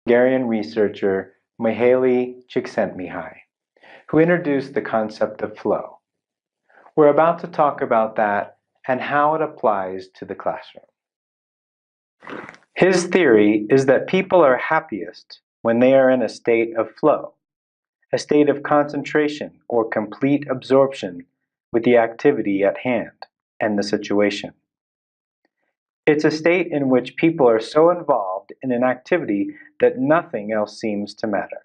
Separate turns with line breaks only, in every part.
Bulgarian researcher Mihaly Csikszentmihalyi, who introduced the concept of flow. We're about to talk about that and how it applies to the classroom. His theory is that people are happiest when they are in a state of flow, a state of concentration or complete absorption with the activity at hand and the situation. It's a state in which people are so involved in an activity that nothing else seems to matter.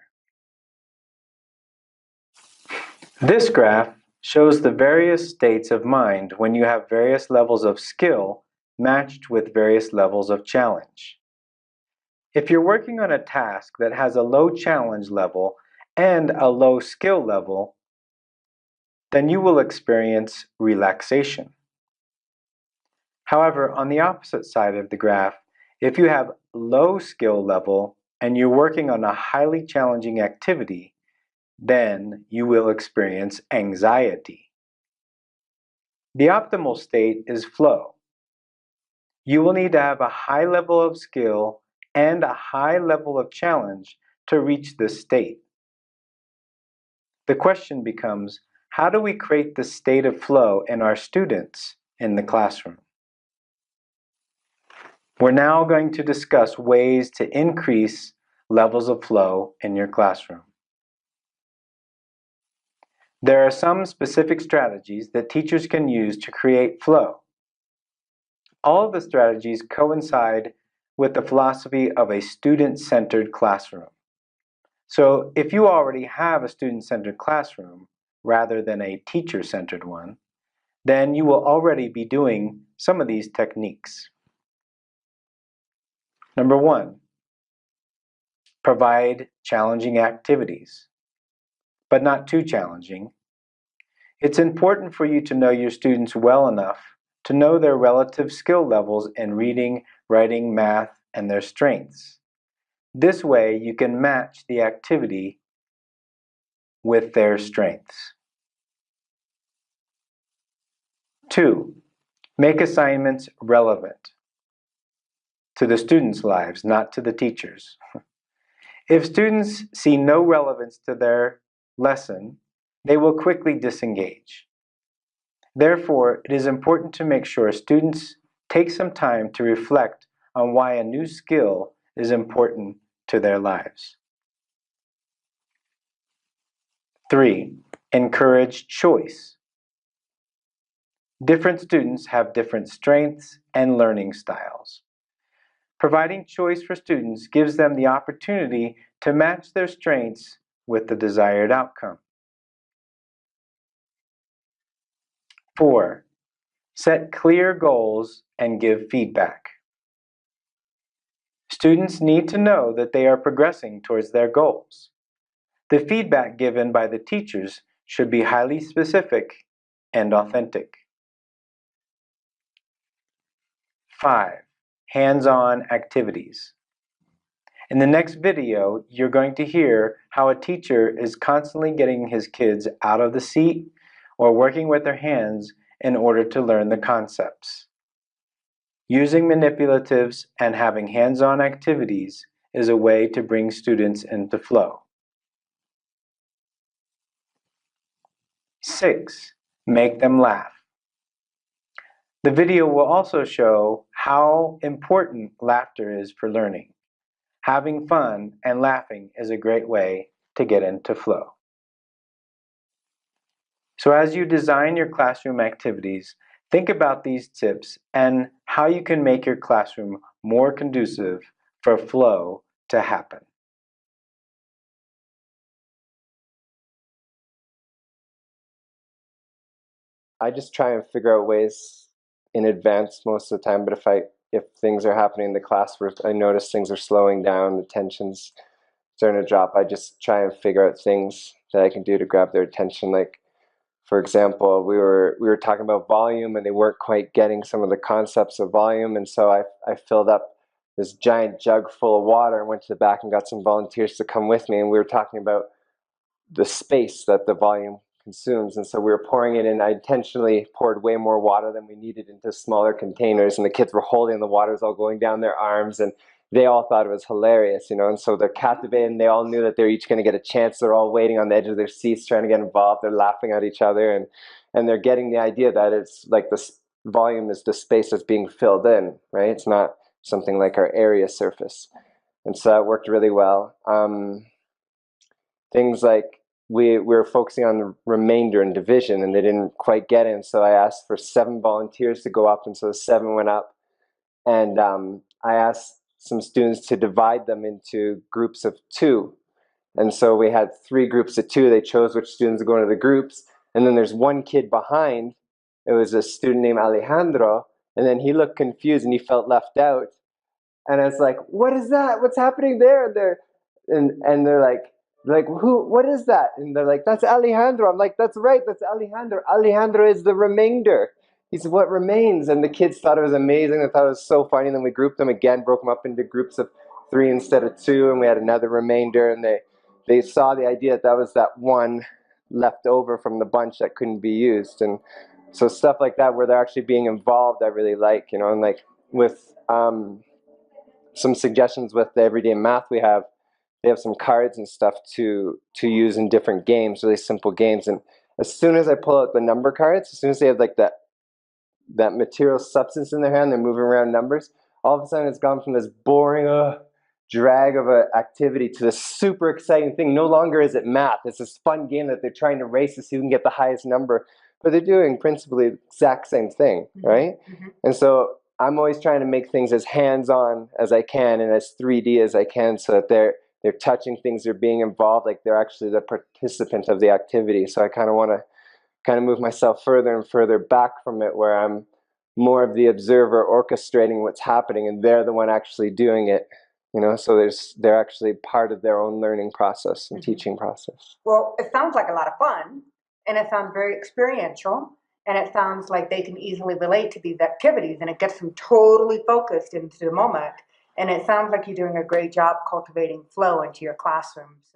This graph shows the various states of mind when you have various levels of skill matched with various levels of challenge. If you're working on a task that has a low challenge level and a low skill level, then you will experience relaxation. However, on the opposite side of the graph, if you have low skill level and you're working on a highly challenging activity, then you will experience anxiety. The optimal state is flow. You will need to have a high level of skill and a high level of challenge to reach this state. The question becomes, how do we create this state of flow in our students in the classroom? We're now going to discuss ways to increase levels of flow in your classroom. There are some specific strategies that teachers can use to create flow. All of the strategies coincide with the philosophy of a student-centered classroom. So if you already have a student-centered classroom rather than a teacher-centered one, then you will already be doing some of these techniques. Number 1, provide challenging activities, but not too challenging. It's important for you to know your students well enough to know their relative skill levels in reading, writing, math, and their strengths. This way, you can match the activity with their strengths. 2, make assignments relevant to the students' lives, not to the teachers. If students see no relevance to their lesson, they will quickly disengage. Therefore, it is important to make sure students take some time to reflect on why a new skill is important to their lives. 3, encourage choice. Different students have different strengths and learning styles. Providing choice for students gives them the opportunity to match their strengths with the desired outcome. 4, set clear goals and give feedback. Students need to know that they are progressing towards their goals. The feedback given by the teachers should be highly specific and authentic. 5, hands-on activities. In the next video, you're going to hear how a teacher is constantly getting his kids out of the seat or working with their hands in order to learn the concepts. Using manipulatives and having hands-on activities is a way to bring students into flow. 6, make them laugh. The video will also show how important laughter is for learning. Having fun and laughing is a great way to get into flow. So as you design your classroom activities, think about these tips and how you can make your classroom more conducive for flow to happen.
I just try and figure out ways in advance most of the time, but if things are happening in the class where I notice things are slowing down, the tension's starting to drop, I just try and figure out things that I can do to grab their attention. Like, for example, we were talking about volume and they weren't quite getting some of the concepts of volume, and so I filled up this giant jug full of water and went to the back and got some volunteers to come with me, and we were talking about the space that the volume consumes, and so we were pouring it in. I intentionally poured way more water than we needed into smaller containers, and the kids were holding the water, all going down their arms, and they all thought it was hilarious, you know, and so they're captivated and they all knew that they're each going to get a chance. They're all waiting on the edge of their seats trying to get involved. They're laughing at each other, and they're getting the idea that it's like the volume is the space that's being filled in, right? It's not something like our area surface. And so that worked really well. Things like we were focusing on the remainder and division, and they didn't quite get it. And so I asked for 7 volunteers to go up, and so the 7 went up. And I asked some students to divide them into groups of 2. And so we had 3 groups of 2. They chose which students to go into the groups. And then there's one kid behind. It was a student named Alejandro. And then he looked confused and he felt left out. And I was like, what is that? What's happening there? And they're like, who, what is that? And they're like, that's Alejandro. I'm like, that's right, that's Alejandro. Alejandro is the remainder. He's what remains. And the kids thought it was amazing. They thought it was so funny. And then we grouped them again, broke them up into groups of 3 instead of 2. And we had another remainder. And they saw the idea that was that one left over from the bunch that couldn't be used. And so stuff like that where they're actually being involved, I really like, you know, and like with some suggestions with the everyday math we have, they have some cards and stuff to use in different games, really simple games. And as soon as I pull out the number cards, as soon as they have like that material substance in their hand, they're moving around numbers, all of a sudden it's gone from this boring drag of an activity to this super exciting thing. No longer is it math. It's this fun game that they're trying to race to see who can get the highest number. But they're doing principally the exact same thing, right? Mm-hmm. And so I'm always trying to make things as hands-on as I can and as 3D as I can so that they're touching things, they're being involved, like they're actually the participant of the activity. So I kind of want to move myself further and further back from it, where I'm more of the observer orchestrating what's happening and they're the one actually doing it, you know, so they're actually part of their own learning process and teaching process.
Well, it sounds like a lot of fun, and it sounds very experiential, and it sounds like they can easily relate to these activities, and it gets them totally focused into the moment. And it sounds like you're doing a great job cultivating flow into your classrooms.